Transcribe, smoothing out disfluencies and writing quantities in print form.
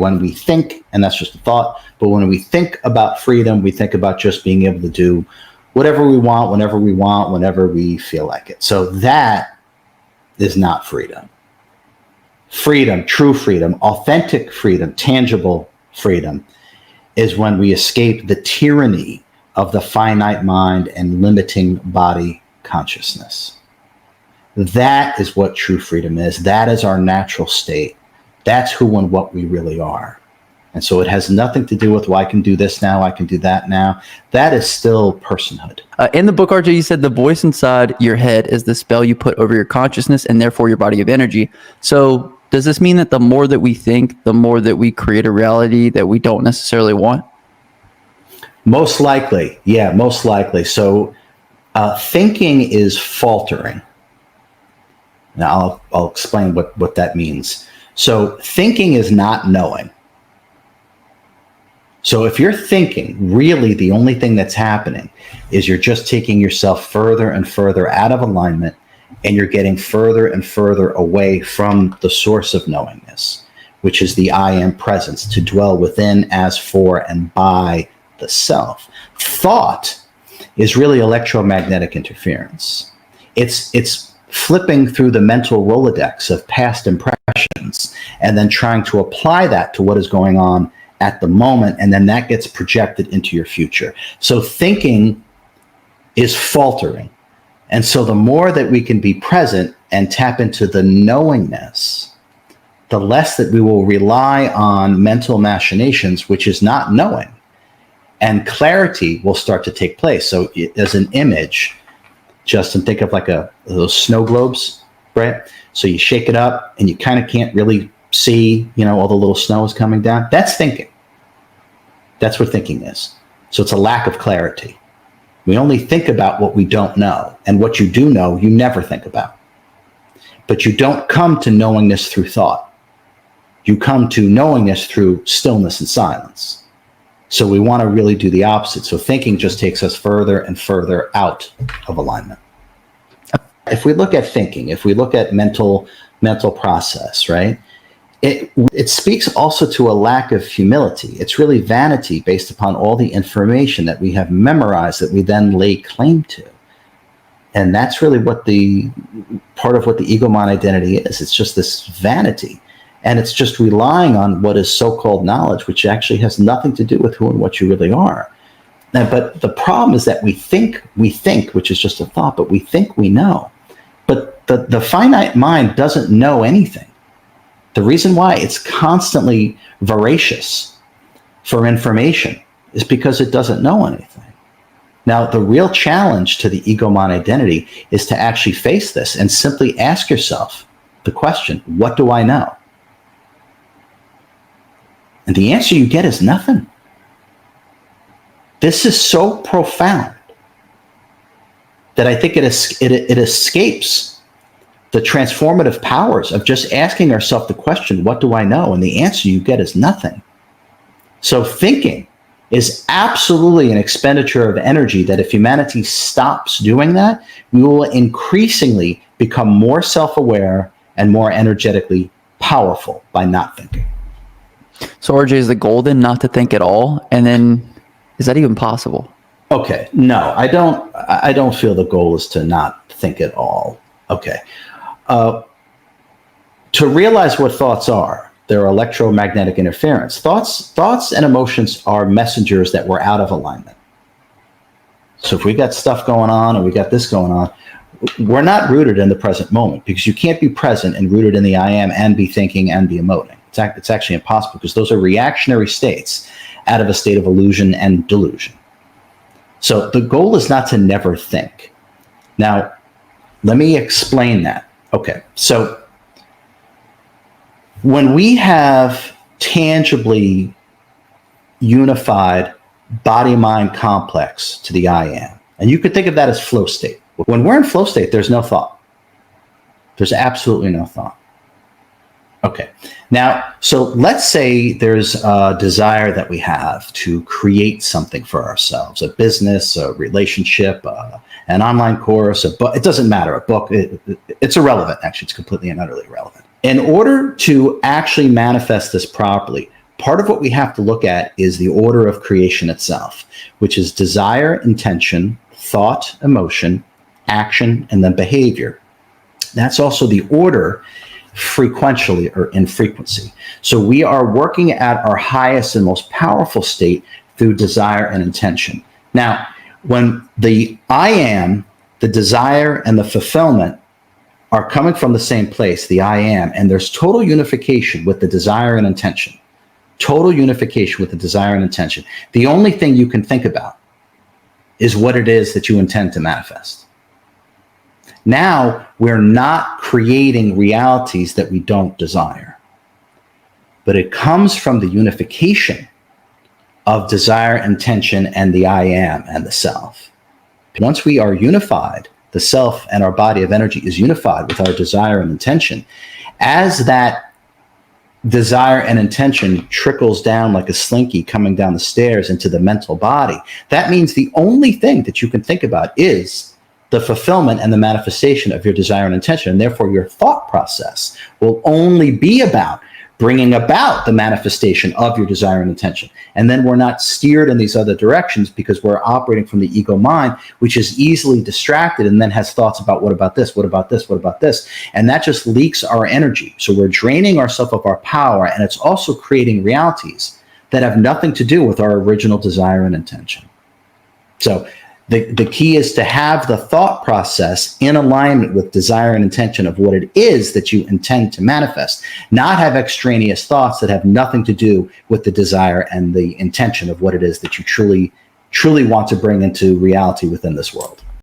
when we think, and that's just a thought, but when we think about freedom, we think about just being able to do whatever we want, whenever we feel like it. So that is not freedom. Freedom, true freedom, authentic freedom, tangible freedom is when we escape the tyranny of the finite mind and limiting body consciousness. That is what true freedom is. That is our natural state. That's who and what we really are. And so it has nothing to do with, well, I can do this now, I can do that now. That is still personhood. In the book, RJ, you said the voice inside your head is the spell you put over your consciousness and therefore your body of energy. So does this mean that the more that we think, the more that we create a reality that we don't necessarily want? Most likely. Yeah, most likely. So thinking is faltering. Now I'll explain what that means. So thinking is not knowing. So if you're thinking, really the only thing that's happening is you're just taking yourself further and further out of alignment, and you're getting further and further away from the source of knowingness, which is the I am presence, to dwell within, as for, and by the self. Thought is really electromagnetic interference. It's flipping through the mental Rolodex of past impressions and then trying to apply that to what is going on at the moment, and then that gets projected into your future. So thinking is faltering. And so the more that we can be present and tap into the knowingness, the less that we will rely on mental machinations, which is not knowing. And clarity will start to take place. So as an image, Justin, think of like those snow globes, right? So you shake it up and you kind of can't really see, all the little snow is coming down. That's thinking. That's what thinking is. So it's a lack of clarity. We only think about what we don't know. And what you do know, you never think about. But you don't come to knowingness through thought. You come to knowingness through stillness and silence. So we want to really do the opposite. So thinking just takes us further and further out of alignment. If we look at thinking, if we look at mental process, right? It speaks also to a lack of humility. It's really vanity based upon all the information that we have memorized that we then lay claim to. And that's really what part of what the ego mind identity is. It's just this vanity. And it's just relying on what is so-called knowledge, which actually has nothing to do with who and what you really are. But the problem is that we think, which is just a thought, but we think we know. But the finite mind doesn't know anything. The reason why it's constantly voracious for information is because it doesn't know anything. Now, the real challenge to the ego mind identity is to actually face this and simply ask yourself the question, what do I know? And the answer you get is nothing. This is so profound that I think it escapes the transformative powers of just asking ourselves the question, what do I know? And the answer you get is nothing. So thinking is absolutely an expenditure of energy that if humanity stops doing that, we will increasingly become more self-aware and more energetically powerful by not thinking. So RJ, is the goal then not to think at all? And then is that even possible? Okay, no, I don't feel the goal is to not think at all. Okay. To realize what thoughts are, they're electromagnetic interference. Thoughts and emotions are messengers that were out of alignment. So if we got stuff going on and we got this going on, we're not rooted in the present moment, because you can't be present and rooted in the I am and be thinking and be emoting. It's actually impossible, because those are reactionary states out of a state of illusion and delusion. So the goal is not to never think. Now, let me explain that. Okay, so when we have tangibly unified body-mind complex to the I am, and you could think of that as flow state. When we're in flow state, there's no thought. There's absolutely no thought. Okay, now, so let's say there's a desire that we have to create something for ourselves, a business, a relationship, an online course, a book. It doesn't matter, a book. It's irrelevant, actually. It's completely and utterly irrelevant. In order to actually manifest this properly, part of what we have to look at is the order of creation itself, which is desire, intention, thought, emotion, action, and then behavior. That's also the order frequentially or in frequency. So we are working at our highest and most powerful state through desire and intention. Now, when the I am, the desire, and the fulfillment are coming from the same place, the I am, and there's total unification with the desire and intention. Total unification with the desire and intention. The only thing you can think about is what it is that you intend to manifest. Now, we're not creating realities that we don't desire, but it comes from the unification of desire, intention, and the I am and the self. Once we are unified, the self and our body of energy is unified with our desire and intention. As that desire and intention trickles down like a slinky coming down the stairs into the mental body, that means the only thing that you can think about is the fulfillment and the manifestation of your desire and intention. And therefore, your thought process will only be about bringing about the manifestation of your desire and intention. And then we're not steered in these other directions because we're operating from the ego mind, which is easily distracted and then has thoughts about what about this, what about this, what about this. And that just leaks our energy. So we're draining ourselves of our power, and it's also creating realities that have nothing to do with our original desire and intention. So the key is to have the thought process in alignment with desire and intention of what it is that you intend to manifest, not have extraneous thoughts that have nothing to do with the desire and the intention of what it is that you truly want to bring into reality within this world.